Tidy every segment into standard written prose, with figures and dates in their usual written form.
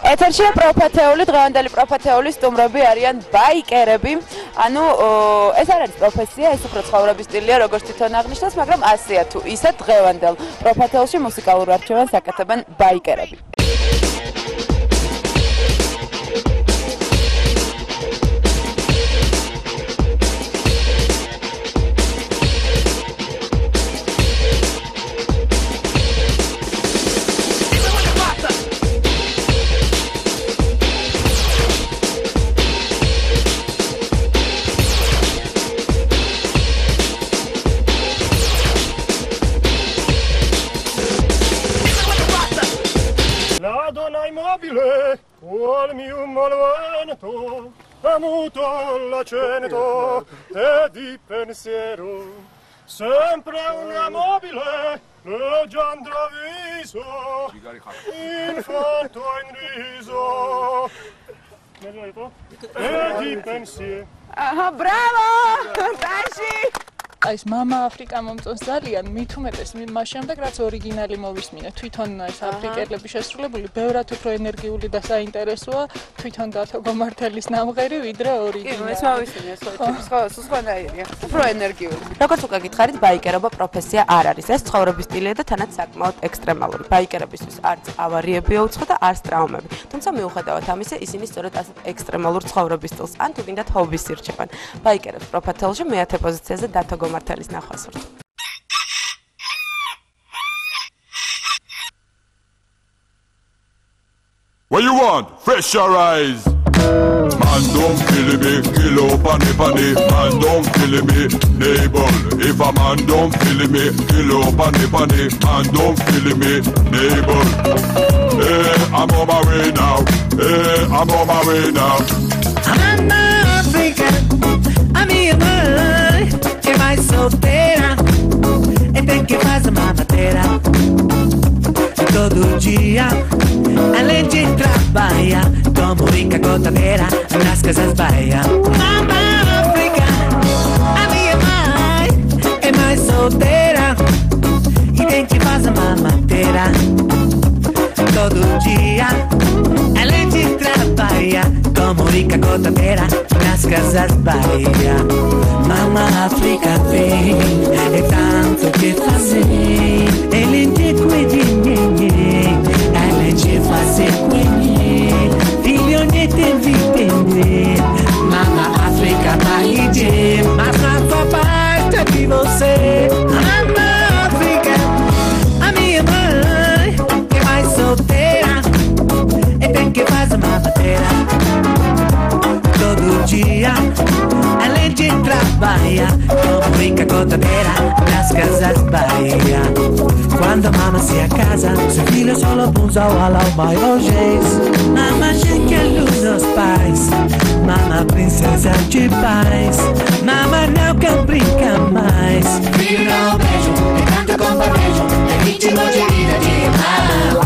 ეთერშია პროფეთეული, დღევანდელი პროფეთეული სტუმრები არიან ბაიკერები. ანუ ეს არ არის პროფესია, ეს უფრო ცხოვრების სტილია, როგორც თვითონ აღნიშნავს, მაგრამ ასეა თუ ისე დღევანდელ პროფეთეულში მუსიკალურ არჩევანს აკეთებენ ბაიკერები. Al mio malvento, amuto l'accento e di pensiero, sempre una mobile, leggiando a viso, infanto in riso, e di pensiero. Bravo! Tashi! ეს მამა აფრიკა მომწონს ძალიან მით უმეტეს მას შემდეგ რაც ორიგინალი მოვისმინე თვითონ ეს აფრიკელები შესრულებული ბევრად უფრო ენერგიული და საინტერესოა თვითონ დათო გომართელის ნამღერი ვიდრე ორიგინალი. ეს მოვისმინე სხვანაირია. უფრო ენერგიული. როგორც უკვე გითხარით, ბაიკერობა პროფესია არ არის. ეს ცხოვრების სტილია და თანაც საკმაოდ ექსტრემალური. ბაიკერებისთვის არც ავარიებია უცხო და არც ტრაუმები. თუმცა მიუხედავად ამისა, ისინი სწორედ ასეთ ექსტრემალურ ცხოვრების სტილს ან თუ გინდათ ჰობის ირჩევენ. ბაიკერებს პროფეთეულში მეათე პოზიციაზე დათო Martelis nahas vart. What you want? Fresh your eyes. Man don't kill me, kill up pani. Man don't kill me, neighbor. If a man don't kill me, kill up pani. Man don't kill me, neighbor. Hey, I'm on my way now. Hey, I'm on my way now. I'm African. I'm here. Mais solteira e tem que fazer mamadeira todo dia além de trabalhar como rica gotadeira nas casas baia Mama África a minha mãe é mais solteira e tem que fazer mamadeira todo dia além de trabalhar como rica gotadeira nas casas baia Mama África vem, é tanto que fazer. Ele te cuide, ela te fazer cuide. Filho, ne te entender. Mama África vai ir, mas não só parte de você. Mama África, a minha mãe é mais solteira e tem que fazer mamadeira todo dia. Além de trabalhar como rica gotadeira nas casas baia Quando a mama se casa, seu filho só pousa ao alão maiores Mama gente é luz dos pais Mama princesa de paz Mama não quer brincar mais Filho não beijo, é canta com beijo É ritmo de vida de mama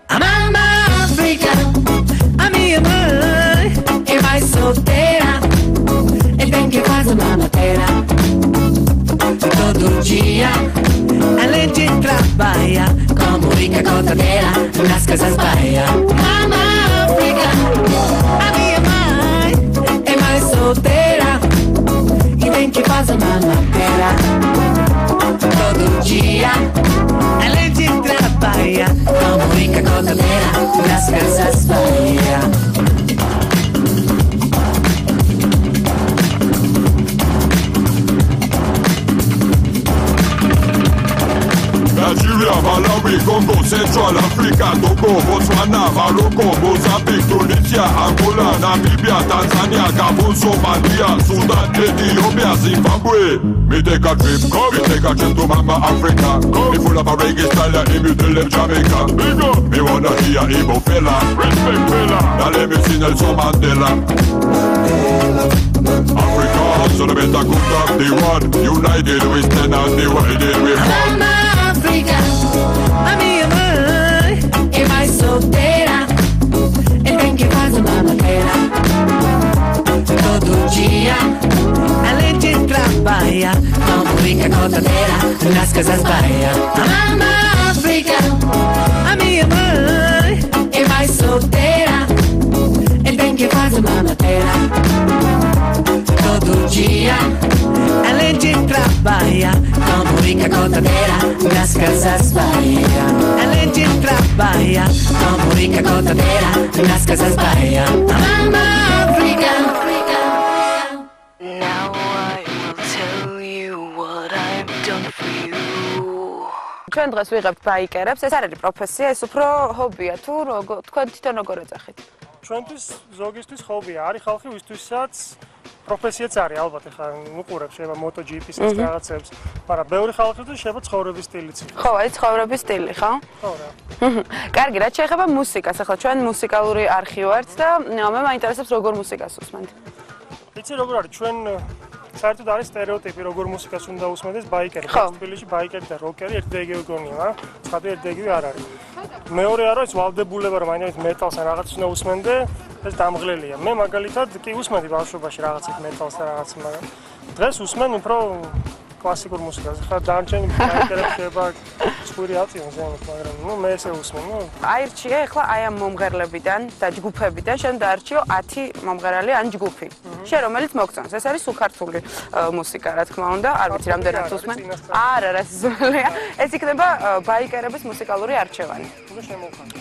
A mama África, a minha mãe é mais solteira tem que fazer mamadeira todo dia além de trabalhar como rica gotadeira nas casas baia Mama África a minha mãe é mais solteira e tem que fazer mamadeira todo dia além de trabalhar como rica gotadeira nas casas baia Nigeria, Malawi, Congo, Central Africa, Togo, Botswana, Morocco, Mozambique, Tunisia, Angola, Namibia, Tanzania, Gabon, Somalia, Sudan, Ethiopia, Zimbabwe. Me take a trip to Mama Africa. Me full of a reggae style, me to live Jamaica. Me wanna hear Igbo fella, respect fella. Now let me see Nelson Mandela. Africa, so the better cook up the one. United we stand and divided we fall. África, a minha mãe é mais solteira e tem que fazer mamadeira todo dia além de trabalhar como rica gotadeira nas casas baia Mama África, a minha mãe é casas Bahia, ela te trabalha, como rica cotadeira, nas casas Bahia. Mama Africa. Now I will tell you what I've done for you. ჩვენ დღეს ვიღებთ ბაიკერებს, ეს არ არის პროფესია, ეს უფრო ჰობია თუ თქვენ თვითონ როგორ ეძახით? ჩვენთვის ზოგისთვის ჰობია, არის ხალხი ვისთვისაც პროფესიაც არის, ალბათ ეხლა უყურებს შეიძლება MotoGP-ს ეს რაღაცებს, მაგრამ ბევრი ხალხისთვის შეიძლება ცხოვრების სტილიც იყოს. ხო, აი ცხოვრების სტილი, ხო? ხო რა. კარგი, რაც შეეხება მუსიკას, ახლა ჩვენ მუსიკალური არხი ვართ და მე მაინტერესებს როგორ მუსიკას უსმენთ. იცი როგორ არის, ჩვენ საერთოდ არის სტერეოტიპი, როგორ მუსიკას უნდა უსმენდეს ბაიკერი. თბილისში ბაიკერი და როკერი ერთდაიგივე გონია, მაგრამ ცხადია ერთდაიგივე არ არის. მეორე არა ის ვალდებულება რომ მაინც მეტალს ან რაღაც უნდა უსმენდე, ეს დამღლელია. მე მაგალითად კი უსმენდი ბავშვობაში რაღაცით მეტალს და რაღაც, მაგრამ დღეს უსმენ უფრო კლასიკურ მუსიკას. ხა დანარჩენი ბაიკერებს შეიძლება სკვირი აწიონ ზემოთ, მაგრამ მე ესე უსმენ. აირჩიე ახლა აი ამ მომღერლებიდან და ჯგუფებიდან შენ დაარჩიო 10 მომღერალი ან ჯგუფი. შენ რომელიც მოგწონს, ეს არის სულ-ქართული მუსიკა, რა თქმა უნდა, არ ვიცი რამდენად უსმენ. არა, რა სიზოლეა. ეს იქნება ბაიკერების მუსიკალური არჩევანი.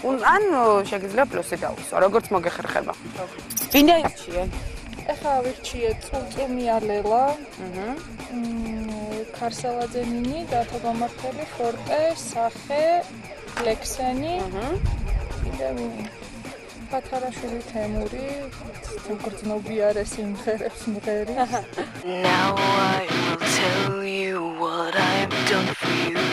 ან შეგიძლია პლუსი დაუსვა, როგორც მოგეხერხება. ვინ დაირჩიე? ეხლა ვირჩიე წულწუმიალელა, ქარსელაძე ნინი, დათო გამართელი, ფორტე, სახე, ლექსენი, კიდევ ფათარაშვილი თემური, გრძნობიარე სიმღერებს მღერი. Now I will tell you what I've done for you.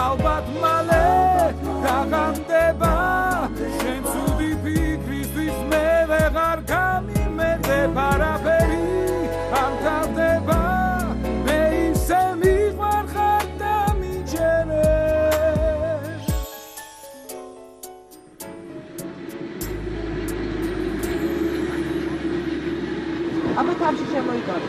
ალბათ მალე დაღამდება აბა თავში შემოიკარე.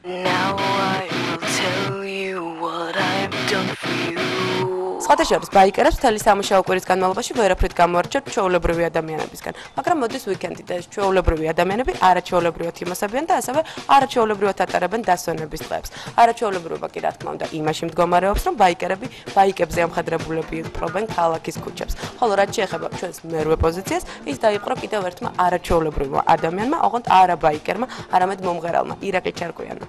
Now I will tell you what I've done for you. სხვათა შორის ბაიკერებს მთელი სამუშაო კვირის განმავლობაში ვერაფრით გამოარჩევთ ჩვეულებრივი ადამიანებისგან, მაგრამ მოდის ვიკენდი და ჩვეულებრივი ადამიანები არაჩვეულებრივად იმოსებიან და ასევე არაჩვეულებრივად ატარებენ დასვენების დღეებს. არაჩვეულებრივობა კი რა თქმა უნდა იმაში მდგომარეობს, რომ ბაიკერები ბაიკებზე ამხედრებულები იპყრობენ ქალაქის ქუჩებს. ხოლო რაც შეეხება ჩვენს მერვე პოზიციას, ის დაიპყრო კიდევ ერთმა არაჩვეულებრივმა ადამიანმა, ოღონდ არა ბაიკერმა, არამედ მომღერალმა ირაკლი ჩარკვიანმა.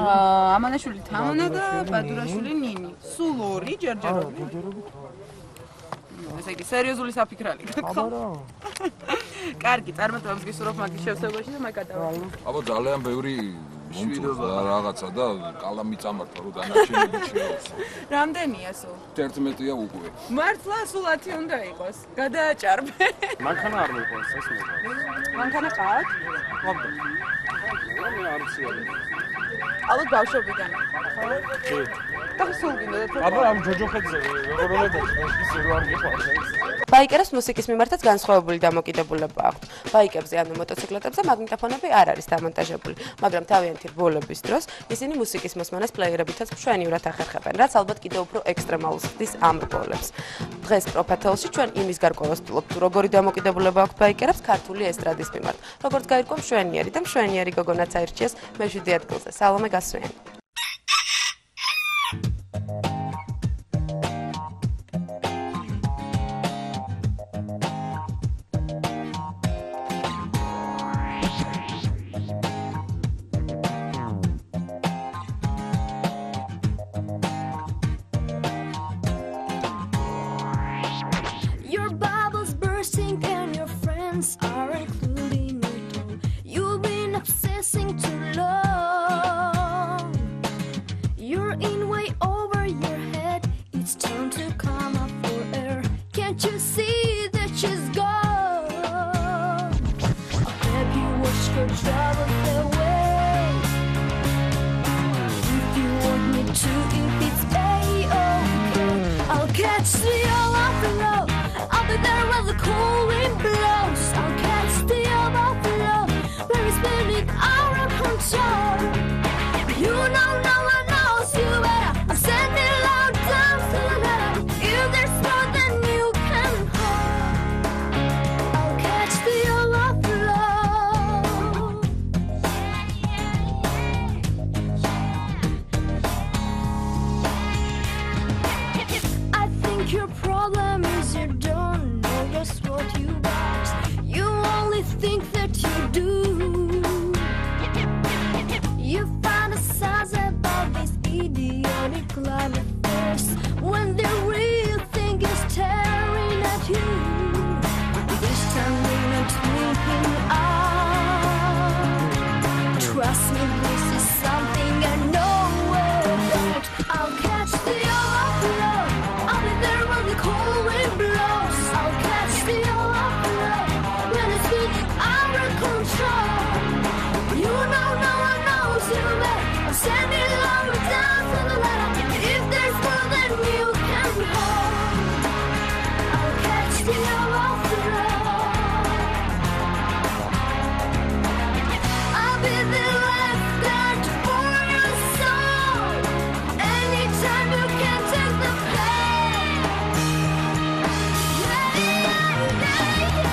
ამანაშვილი თამონა და ბადურაშვილი ნინი. სულ 2 ჯერჯერობით. ესე იგი სერიოზული საფიქრალი გქო. კარგი, წარმატებებს გისურვებ მაგის შევსებაში და მაგადავარ. აბა ძალიან ბევრი მომწონს რაღაცა და კალა მიწამართვა რომ დანარჩენები შეეცო. რამდენია სულ? 11-ია უკვე. მართლა სულ 10 უნდა იყოს. გადააჭარბე. მანქანა არ მიყვარს ეს მე. მანქანა ყავთ? ხომდა. მე არ ვციოდი. ალბათ ბავშვობიდან. ხო? კი. და სულ გინდა და აბა ამ ჯოჯოხეთზე როგორ უნდა ისე რო არ მიყვარს ეს. ბაიკერებს მუსიკის მიმართაც განსხვავებული დამოკიდებულება აქვთ. ბაიკებზე ანუ მოტოციკლეტებზე მაგნიტოფონები არ არის დამონტაჟებული, მაგრამ თავიანთი რბოლების დროს ისინი მუსიკის მოსმენას პლეიერებითაც მშვენივრად ახერხებენ, რაც ალბათ კიდევ უფრო ექსტრემალურს ხდის ამ რბოლებს. დღეს პროფეთელში ჩვენ იმის გარკვევას ვთვლობთ, თუ როგორი დამოკიდებულება აქვთ ბაიკერებს ქართული ესტრადის მიმართ. როგორც გაირკვა მშვენიერი და მშვენიერი გოგონაც აირჩიეს მე-7 ადგილზე. სალომე გასვიანი. Your bubbles bursting and your friends are including you too. You've been obsessing too long. You're in way over your head. It's time to come up for air. Can't you see that she's gone? Have you watched her travel away? If you want me to, if it's A-okay, I'll catch the all of the road. I'll be there when the cold wind blows. I'll catch the all of the road. Where it's spinning out of control. You know no one knows you better. I'm sending loud down to the letter. If there's more than you can hold, I'll catch the all of the road. I think your problem is you don't know just what you got. You only think that you do. You fantasize about this idiotic climate force when the real thing is staring at you. This time we're not winking out. Trust me, this is something I know about. I'll catch the overflow. I'll be there when the cold wind blows. I'll catch the overflow when it's feeling out of control. You know no one knows you better. I'm sending love down to the letter. If there's more than you can hold, I'll catch the overflow. I'll be the lifeguard for your soul. Anytime you can take the pain. Yeah, yeah, yeah, yeah.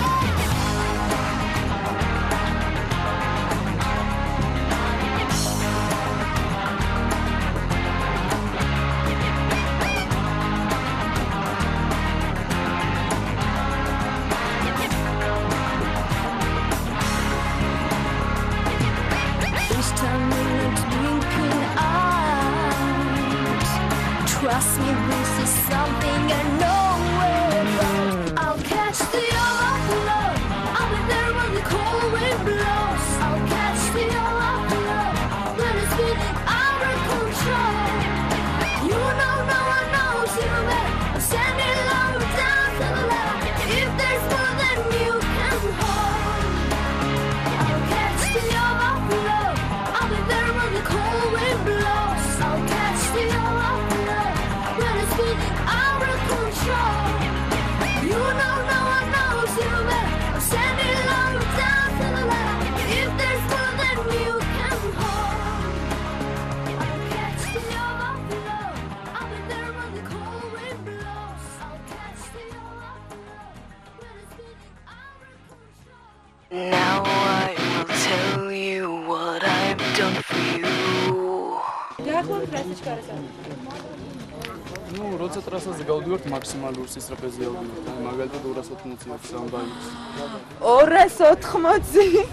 This time we're not winking out. Trust me, this is something I know about. I'll catch the overflow. I'll be there when the cold wind blows. I'll catch the overflow when it's feeling out of control. You know no one knows you better. I'm sending love down to the letter. If there's more than you can hold, I'll catch the overflow. I'll be there when the cold wind blows. I'll catch the overflow when it's feeling out of control. You know no one knows you better. I'm sending love down to the letter. If there's more than you can hold, I'll catch the overflow. I'll be there when the cold wind blows. I'll catch the overflow when it's feeling out of control. Now I will tell you what I've done for you. დაახლოებით რა სიჩქარეა? ну, როცა ტრასაზე გავდივართ მაქსიმალური სისწრაფეზე ავდივართ. აი, მაგალითად 280 აქვს სამბაინს. 280?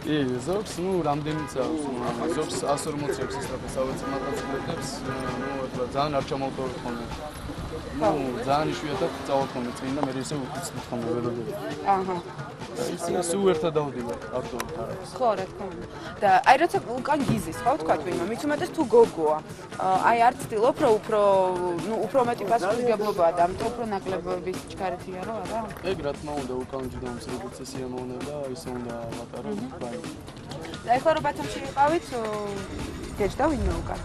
კი, ზოგს, ну, რამდენიც აქვს, ზოგს 140 აქვს სისწრაფე სავეცი მოტოციკლებს, ну, ეხლა ძალიან არ ჩამოვტოვებ ხოლმე. ну, ძალიან იშვიათად წავალ ხოლმე წინ და მე ისე უცნობ ხოლმე ველოდები. აჰა. ის სულ ერთად დავდივარ ავტომობილთან. ხო, რა თქმა უნდა. და აი როცა უკან გიზის, ხო, თქვა ვინმე, მით უმეტეს თუ გოგოა. აი არ ცდილობ, რომ უფრო მეტი პასუხისმგებლობაა და ამიტომ უფრო ნაკლებობის ჩქარეთია, რა, არა? ეგ რა თქმა უნდა უკან ჯდომს როგორც ეს სიამოვნება, ისე უნდა ვატარო ბაი. და ეხლა რომ ბათუმში იყავით, გეჭდა ვინმე უკან?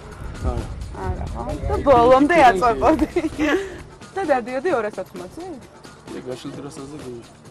არა, ხო? და ბოლომდე აწყვეტი. და დადიოდი 280? ეგ გაშილ დრასაზე გეჭდა.